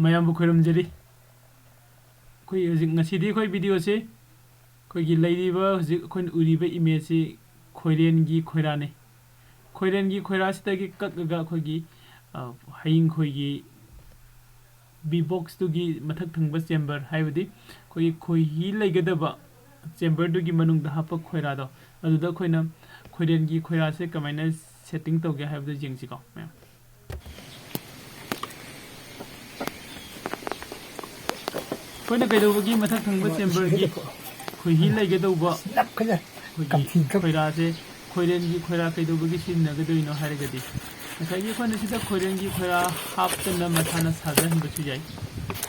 ꯃꯌꯥꯝꯕꯨ ꯈꯣꯏꯔꯝꯖꯔꯤ ꯑꯩꯈꯣꯏ ꯍꯧꯖꯤꯛ ꯉꯁꯤꯗꯤ ꯑꯩꯈꯣꯏ ꯚꯤꯗꯤꯑꯣꯁꯤ ꯑꯩꯈꯣꯏꯒꯤ ꯂꯩꯔꯤꯕ ꯍꯧꯖꯤꯛ ꯑꯩꯈꯣꯏꯅ ꯎꯔꯤꯕ ꯏꯃꯦꯖꯁꯤ ꯈꯣꯏꯔꯦꯟꯒꯤ ꯈꯣꯏꯔꯥꯅꯤ ꯈꯣꯏꯔꯦꯟꯒꯤ ꯈꯣꯏꯔꯥꯁꯤꯗꯒꯤ ꯀꯛꯂꯒ ꯑꯩꯈꯣꯏꯒꯤ ꯍꯌꯤꯡꯈꯣꯏꯒꯤ ꯕꯤ ꯕꯣꯛꯁꯇꯨꯒꯤ ꯃꯊꯛ ꯊꯪꯕ ꯆꯦꯝꯕꯔ ꯍꯥꯏꯕꯗꯤ ꯑꯩꯈꯣꯏꯒꯤ ꯈꯣꯏꯍꯤ ꯂꯩꯒꯗꯕ ꯆꯦꯝꯕꯔꯗꯨꯒꯤ ꯃꯅꯨꯡꯗ ꯍꯥꯞꯄ ꯈꯣꯏꯔꯥꯗꯣ ꯑꯗꯨꯗ ꯑꯩꯈꯣꯏꯅ ꯈꯣꯏꯔꯦꯟꯒꯤ ꯈꯣꯏꯔꯥꯁꯦ ꯀꯃꯥꯏꯅ ꯁꯦꯠꯇꯤꯡ ꯇꯧꯒꯦ ꯍꯥꯏꯕꯗꯨ ꯌꯦꯡꯁꯤꯀꯣ ꯃꯌꯥꯝ ꯑꯩꯈꯣꯏꯅ ꯀꯩꯗꯧꯕꯒꯤ ꯃꯊꯛ ꯊꯪꯕ ꯆꯦꯝꯕꯔꯒꯤ ꯈꯣꯏꯍꯤ ꯂꯩꯒꯗꯧꯕ ꯑꯩꯈꯣꯏꯒꯤ ꯈꯣꯏꯔꯥꯁꯦ ꯈꯣꯏꯔꯦꯟꯒꯤ ꯈꯣꯏꯔꯥ ꯀꯩꯗꯧꯕꯒꯤ ꯁꯤꯖꯤꯟꯅꯒꯗꯣꯏꯅꯣ ꯍꯥꯏꯔꯒꯗꯤ ꯉꯁꯥꯏꯒꯤ ꯑꯩꯈꯣꯏꯅ ꯁꯤꯗ ꯈꯣꯏꯔꯦꯟꯒꯤ ꯈꯣꯏꯔꯥ ꯍꯥꯞꯇꯅ ꯃꯁꯥꯅ ꯁꯥꯖꯍꯟꯕꯁꯨ ꯌꯥꯏ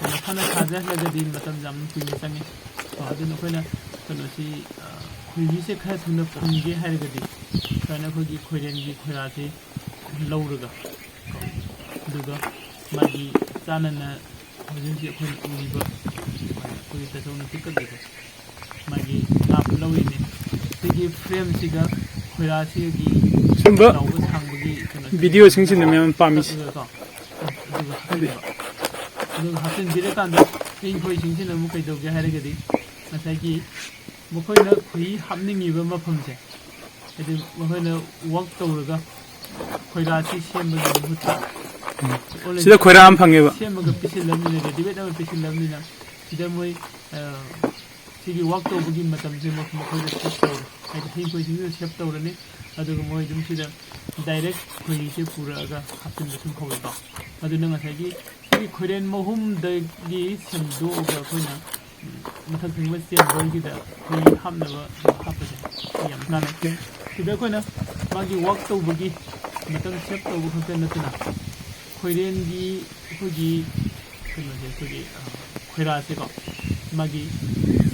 ꯃꯁꯥꯅ ꯁꯥꯖꯍꯜꯂꯒꯗꯤ ꯃꯇꯝ ꯌꯥꯝꯅ ꯀꯨꯏꯅ ꯆꯪꯉꯤ ꯑꯗꯨꯅ ꯑꯩꯈꯣꯏꯅ ꯀꯩꯅꯣꯁꯤ ꯈꯣꯏꯍꯤꯁꯦ ꯈꯔ ꯊꯨꯅ ꯐꯪꯒꯦ ꯍꯥꯏꯔꯒꯗꯤ ꯁꯨꯃꯥꯏꯅ ꯑꯩꯈꯣꯏꯒꯤ ꯈꯣꯏꯔꯦꯟꯒꯤ ꯈꯣꯏꯔꯥꯁꯤ ꯂꯧꯔꯒ ꯑꯗꯨꯒ ꯃꯥꯒꯤ ꯆꯥꯅꯅ ꯍꯧꯖꯤꯛ ꯍꯧꯖꯤꯛ ꯑꯩꯈꯣꯏꯅ ꯎꯔꯤꯕ ꯁꯨꯃꯥꯏꯅ ꯑꯩꯈꯣꯏꯒꯤ ꯇꯁꯧꯅ ꯀꯛꯂꯤꯁꯦ ꯃꯥꯒꯤ ꯅꯥꯞ ꯂꯧꯔꯤꯅꯤ ꯁꯤꯒꯤ ꯐ꯭ꯔꯦꯝꯁꯤꯒ ꯈꯣꯏꯔꯥꯁꯤꯒꯤ ꯆꯥꯎꯕ ꯁꯥꯡꯕꯒꯤ ꯚꯤꯗꯤꯑꯣꯁꯤꯡꯁꯤꯅ ꯃꯌꯥꯝ ꯄꯥꯝꯃꯤꯁꯦ ꯀꯛꯂꯒꯀꯣ ꯑꯗꯨꯒ ꯍꯥꯞꯆꯤꯟꯕꯤꯕ ꯑꯗꯨꯒ ꯍꯥꯞꯆꯤꯟꯕꯤꯔꯀꯥꯟꯗ ꯍꯌꯤꯡꯈꯣꯏꯁꯤꯡꯁꯤꯅ ꯑꯃꯨꯛ ꯀꯩꯗꯧꯒꯦ ꯍꯥꯏꯔꯒꯗꯤ ꯉꯁꯥꯏꯒꯤ ꯃꯈꯣꯏꯅ ꯈꯣꯏꯍꯤ ꯍꯥꯞꯅꯤꯡꯉꯤꯕ ꯃꯐꯝꯁꯦ ꯍꯥꯏꯗꯤ ꯃꯈꯣꯏꯅ ꯋꯥꯛ ꯇꯧꯔꯒ ꯈꯣꯏꯔꯥꯁꯤ ꯁꯦꯝꯕꯒꯤ ꯃꯍꯨꯠꯇ ꯁꯤꯗ ꯈꯣꯏꯔꯥ ꯑꯃ ꯐꯪꯉꯦꯕ ꯁꯦꯝꯃꯒ ꯄꯤꯁꯤꯜꯂꯕꯅꯤꯅ ꯔꯦꯗꯤꯃꯦꯗ ꯑꯃ ꯄꯤꯁꯤꯜꯂꯕꯅꯤꯅ ꯁꯤꯗ ꯃꯣꯏ ꯁꯤꯒꯤ ꯋꯥꯛ ꯇꯧꯕꯒꯤ ꯃꯇꯝꯁꯦ ꯃꯈꯣꯏꯗ ꯁꯦꯞ ꯇꯧꯔꯦ ꯍꯥꯏꯗꯤ ꯍꯌꯤꯡꯈꯣꯏꯁꯤꯡꯁꯤꯗ ꯁꯦꯞ ꯇꯧꯔꯅꯤ ꯑꯗꯨꯒ ꯃꯣꯏ ꯑꯗꯨꯝ ꯁꯤꯗ ꯗꯥꯏꯔꯦꯛ ꯈꯣꯏꯍꯤꯁꯦ ꯄꯨꯔꯛꯑꯒ ꯍꯥꯞꯆꯤꯟꯕ ꯁꯨꯝ ꯍꯧꯋꯤꯀꯣ ꯑꯗꯨꯅ ꯉꯁꯥꯏꯒꯤ ꯁꯤꯒꯤ ꯈꯣꯏꯔꯦꯟ ꯃꯍꯨꯝꯗꯒꯤ ꯁꯦꯝꯗꯣꯛꯑꯒ ꯑꯩꯈꯣꯏꯅ ꯃꯊꯛ ꯊꯪꯕ ꯆꯦꯝꯕꯔꯒꯤꯗ ꯈꯣꯏꯍꯤ ꯍꯥꯞꯅꯕ ꯍꯥꯞꯄꯁꯦ ꯁꯤ ꯌꯥꯝ ꯀꯥꯟꯅꯩ ꯁꯤꯗ ꯑꯩꯈꯣꯏꯅ ꯃꯥꯒꯤ ꯋꯥꯛ ꯇꯧꯕꯒꯤ ꯃꯇꯝ ꯁꯦꯞ ꯇꯧꯕ ꯈꯛꯇ ꯅꯠꯇꯅ ꯈꯣꯏꯔꯦꯟꯒꯤ ꯑꯩꯈꯣꯏꯒꯤ ꯀꯩꯅꯣꯁꯦ ꯑꯩꯈꯣꯏꯒꯤ ꯈꯣꯏꯔꯥꯁꯦꯀꯣ ꯃꯥꯒꯤ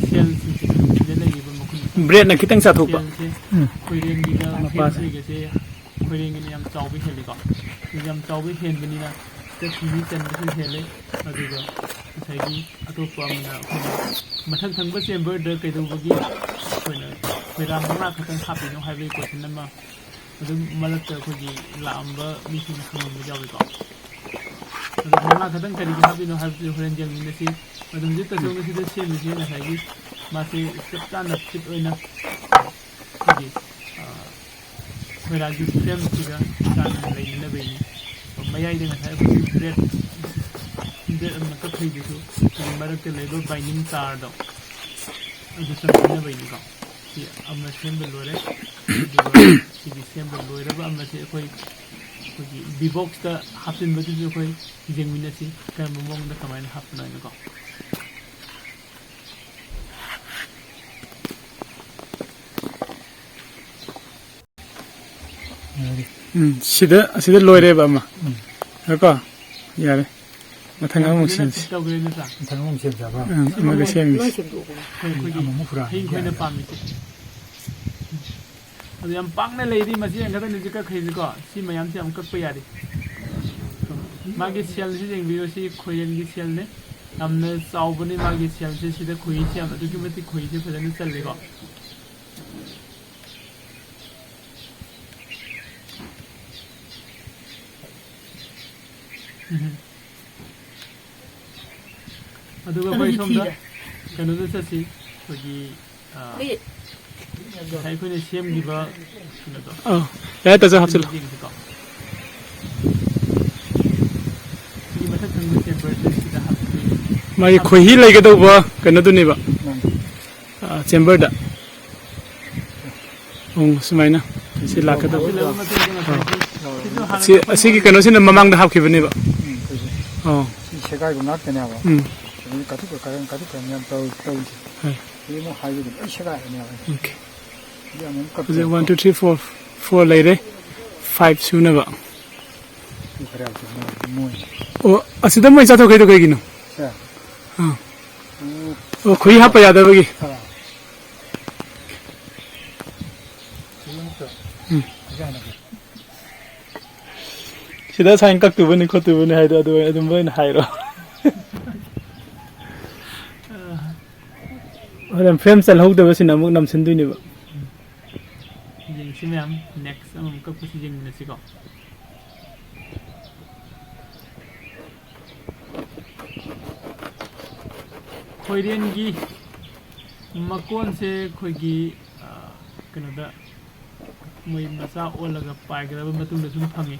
ꯁꯦꯜꯁꯤꯡꯁꯦ ꯁꯤꯗ ꯂꯩꯔꯤꯕ ꯃꯈꯨꯟ ꯕ꯭ꯔꯦꯗꯅ ꯈꯤꯇꯪ ꯆꯥꯊꯣꯛꯄ ꯁꯦꯜꯁꯦ ꯈꯣꯏꯔꯦꯟꯒꯤꯒ ꯐ꯭ꯔꯦꯝꯁꯤꯒꯁꯦ ꯈꯣꯏꯔꯦꯟꯒꯤꯅ ꯌꯥꯝ ꯆꯥꯎꯕ ꯍꯦꯜꯂꯤꯀꯣ ꯌꯥꯝ ꯆꯥꯎꯕ ꯍꯦꯟꯕꯅꯤꯅ ꯁꯤꯗ ꯈꯣꯏꯍꯤ ꯆꯟꯕꯁꯨ ꯍꯦꯜꯂꯦ ꯑꯗꯨꯒ ꯉꯁꯥꯏꯒꯤ ꯑꯇꯣꯞꯄ ꯑꯃꯅ ꯑꯩꯈꯣꯏꯅ ꯃꯊꯪ ꯊꯪꯕ ꯆꯦꯝꯕꯔꯗ ꯀꯩꯗꯧꯕꯒꯤ ꯑꯩꯈꯣꯏꯅ ꯈꯣꯏꯔꯥ 5 ꯈꯛꯇꯪ ꯍꯥꯞꯄꯤꯅꯣ ꯍꯥꯏꯕꯒꯤ ꯀꯣꯏꯁꯟ ꯑꯃ ꯑꯗꯨꯝ ꯃꯔꯛꯇ ꯑꯩꯈꯣꯏꯒꯤ ꯂꯥꯛꯑꯝꯕ ꯃꯤꯁꯤꯡꯅ ꯍꯪꯉꯝꯕ ꯌꯥꯎꯏꯀꯣ ꯑꯗꯨ 5 ꯈꯛꯇꯪ ꯀꯔꯤꯒꯤ ꯍꯥꯞꯄꯤꯅꯣ ꯍꯥꯏꯕꯁꯤ ꯍꯣꯔꯦꯟ ꯌꯦꯡꯃꯤꯟꯅꯁꯤ ꯑꯗꯨ ꯍꯧꯖꯤꯛ ꯇꯁꯧꯅ ꯁꯤꯗ ꯁꯦꯝꯃꯤꯁꯤ ꯉꯁꯥꯏꯒꯤ ꯃꯥꯁꯤ ꯆꯞ ꯆꯥꯅ ꯐꯤꯠ ꯑꯣꯏꯅ ꯑꯩꯈꯣꯏꯒꯤ ꯈꯣꯏꯔꯥꯒꯤ ꯐ꯭ꯔꯦꯝꯁꯤꯒ ꯆꯥꯟꯅꯅ ꯂꯩꯅꯅꯕꯒꯤꯅꯤ ꯃꯌꯥꯏꯗ ꯉꯁꯥꯏ ꯑꯩꯈꯣꯏꯒꯤ ꯕ꯭ꯔꯦꯗ ꯑꯃ ꯀꯛꯈꯩꯗꯨꯁꯨ ꯁꯤꯒꯤ ꯃꯔꯛꯇ ꯂꯩꯕ ꯕꯥꯏꯅꯤꯡ ꯇꯥꯔꯗꯣ ꯑꯗꯨ ꯆꯪꯍꯟꯅꯕꯒꯤꯅꯤꯀꯣ ꯁꯤ ꯑꯃ ꯁꯦꯝꯕ ꯂꯣꯏꯔꯦ ꯑꯗꯨꯒ ꯁꯤꯒꯤ ꯁꯦꯝꯕ ꯂꯣꯏꯔꯕ ꯑꯃꯁꯦ ꯑꯩꯈꯣꯏꯒꯤ ꯕꯤꯕꯣꯛꯁꯇ ꯍꯥꯞꯆꯤꯟꯕꯗꯨꯁꯨ ꯑꯩꯈꯣꯏ ꯌꯦꯡꯃꯤꯟꯅꯁꯤ ꯀꯔꯝꯕ ꯃꯑꯣꯡꯗ ꯀꯃꯥꯏꯅ ꯍꯥꯞꯄꯅꯣ ꯍꯥꯏꯅꯀꯣ sida loireba ama ko yare mathang amuk semsi tawgre nata thang amuk sem jaba amaga semsi amuk pura hingkoina pamisi adu yam pangna leidi masi angada ni jika khaisi ko si mayam si am kakpa yari magi sel si jeng biyo si khoyen gi sel ne amna chaubani magi sel si sida khoi si am adu ki mati khoi si phajana challe ko aduga bai somda kanu da si khogi sai khoi ne sem gi ba kanu do ya ta hapsil mai khohi lege do ba kanu du ni ba chamber da sumaina si lakha da si ki kanu sin mamang da hapki bani ba si segai gunak tene ba katu ko karan nyam tau ni mo hayu de segai ne ba okay 1 2 3 4 4 later 5 suna ba oh asida mai cha to kai do kai gino oh khoi ha pa ya da ba gi sida sain kak tu bani khotu bani hai da adu adum bani hai ro Orang frame sel hok da basin amuk nam sin dui ni ba jeng si mem next amuk kak pusi jeng nasi ko खोरेनगी मकोन से खोगी कनोदा मोई मसा ओलगा पाइगदब मतुंग सुम fungi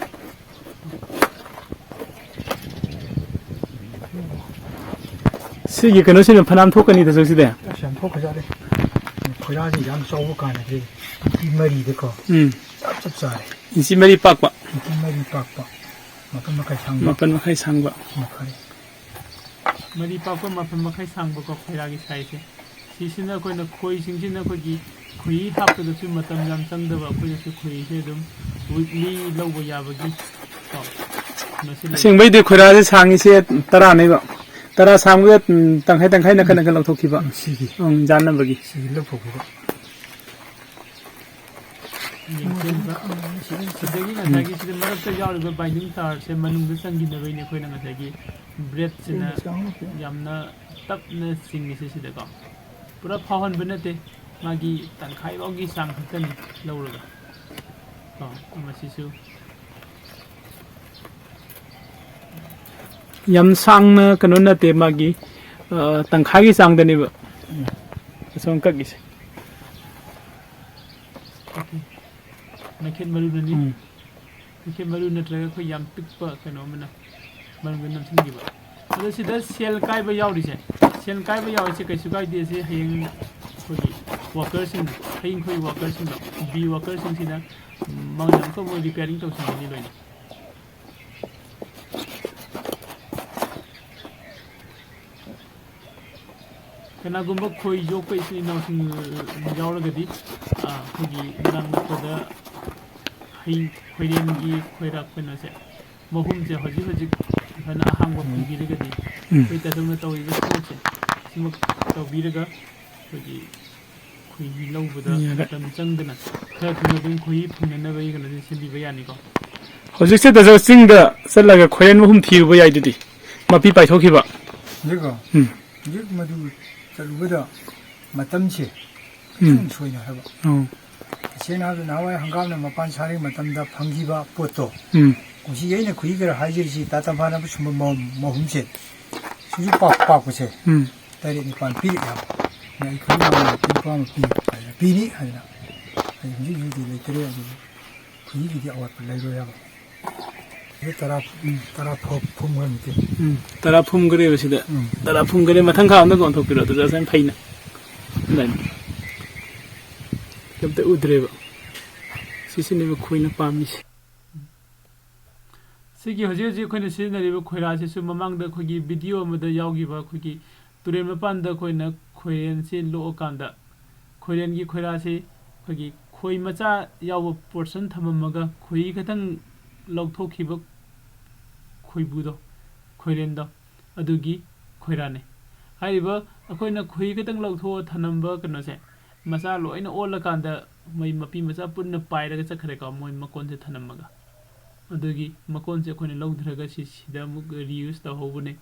सिगी कनो से फनाम थोकनी the जसिदे ꯁꯦꯝ ꯊꯣꯛꯈ꯭ꯔꯖꯥꯠꯅꯤ ꯈꯣꯏꯔꯥꯁꯤ ꯌꯥꯝ ꯆꯥꯎꯕ ꯀꯥꯟꯗꯗꯤ ꯏꯟꯆꯤ ꯃꯔꯤꯗꯀꯣ ꯆꯞ ꯆꯥꯔꯦ 인치 머리 빡빡 ꯏꯟꯆꯤ ꯃꯔꯤ ꯄꯥꯛꯄ ꯃꯈꯜ ꯃꯈꯥꯏ ꯁꯥꯡꯕ 마판 마카이 상바 ꯃꯈꯜ मरी पापा मफम मखै सांग को खैरागी साइसे सिसिना कोइना खोई सिंगसिना कोगी खुई हापदसु मतम जाम चंगदबा कोइसु खुई से दम वीकली लौबो याबगी तो मसिले सिंगबैदे खुराजे सांगिसे तरा नैबा तरा सांगबे तंखाय तंखाय नखन नखन लौथोखिबा सिगी जाननबगी सिगी लौथोखिबा सदगी नसागी सिदे मरक्ता यावरिबा बाइंडिंग तार से मनुंग संगिनबैने कोइना नसागी ब्रेड सिना यामना तपना सिंगिसे सिदको पूरा फाहन बनते मागी तंखाई बागी सांग खतनी लौरगा मसिसु यम सांगना कनो नते मागी तंखागी सांगदनिबा असों कगिसे नखेन मरु ननी नखेन मरु नत्रगा को याम पिकपा कनो मना मरु नमसिंगिबा अदो सिदा सेल काइबा यावरिसे सेल काइबा यावरिसे कैसु काइदे से हयंग खोगी वर्कर सिंग हयंग खोई वर्कर सिंग बी वर्कर सिंग सिना मांगनाम को मो रिपेयरिंग तौसिंगनि लोइने कनागुम्बा खोई जोक इसे नाउसिंग यावरगदि खोगी नाम नपदा हई खोइरेनगी खोइराक पनसे महुम से हजि हजि हना हांगबा पिगिरगदि खोइ तदुना तौइबा सोचे सिमक तौबिरगा खोगी खोइ लौबदा तम चंगदना खरा थुना दुम खोइ फुननबै गनदि सिबिबा यानिको हजिसे दजो सिंगदा चलगा खोयन महुम थिरुबा याइदि मपि पाइथोखिबा देखो जिक मदु चलुबदा मतमसे सोइना हबा सेना नावाय हंगामना मपान सारे मतमदा फंगिबा पोतो कुसी यैना खुइगर हाजिरसी ताताफाना सुम महुमसे सुजु पाक पाकसे तारे निपान पिरि या नै खुइमा पिपाम पिनि हाना ai हुजि युदि लेतरे अदु खुइगिदि अवत लैरो या ये तरा फुमगनते तरा फुमगरे बसिदा तरा फुमगरे मथंग खावना गोन थोपिरो तो जसन फैना नै तबते उद्रेबा सिसिनेबा खोइना पामिसे सिगी हजे हजे खोइना सिनरिबा खोइरासे सु ममांगदा खोगी वीडियो अमदा यावगिबा खोगी तुरेन मपानदा खोइना खोइरेन से लोकांदा खोइरेन की खोइरासे खोगी खोइ मचा याव पोर्शन थममगा खोइ खतंग लौथोखिबा खोइबुदो खोइरेनदो अदुगी खोइराने हाइबा अखोइना खोइ खतंग लौथो थनम्बा कनोसे मचा लोइना ओलकांदा मै मपी मचा पुन्ना पाइरगा चखरेका मोइ मकोन से थनम्मगा अदुगी मकोन से खोइना लौधरगा सिदा मुग रियूज तहोबने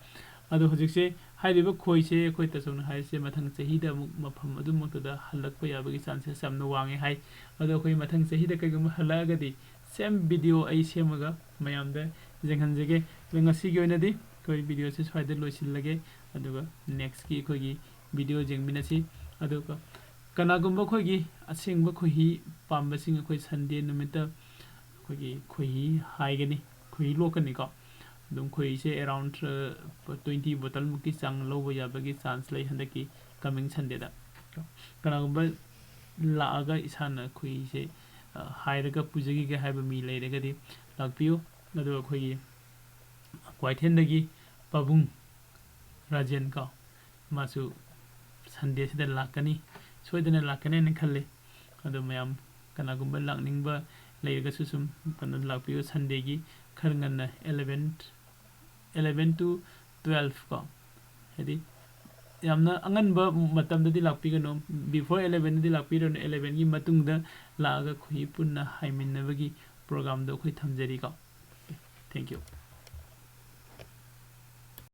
अदु हजिसे हाइरिबा खोइसे खोइ तसोन हाइसे मथंग चहिदा मुग मफम अदु मतदा हलकपा याबगी चांसेस सामना वांगे हाइ अदु खोइ मथंग चहिदा कइगम हलागदी सेम वीडियो आई सेमगा मयामदा जेंगहनजेगे ngasi gi oinadi koi video se swaida loisilage aduga next ki khoi gi video jengminasi aduga kanagumba khoi gi asengba khoi pamba sing khoi sunday numita khoi gi khoi haigani khoi lokani ko dum khoi se around 20 bottle muki sang lobo yabagi chance lai handaki coming sunday da kanagumba laaga isana khoi se hairaga pujagi ge haiba mi leiragadi lakpiu aduga khoi gi क्वाइथेंदगी पबुंग राजन का मासु Sunday से लाकनी सोइदना लाकने न खल्ले अदो मयाम कनागुम लाकनिंग बा लेरगसु सुम कन लाकपियो Sunday की खरंगन 11 to 12 का हेदी यामना अंगनबा मतमददी लाकपिगनो बिफोर 11 दि लाकपिरो 11 की मतुंगदा लागा खुई पुन्ना हाइमिनबगी प्रोग्राम दो खुई थमजरी का थैंक यू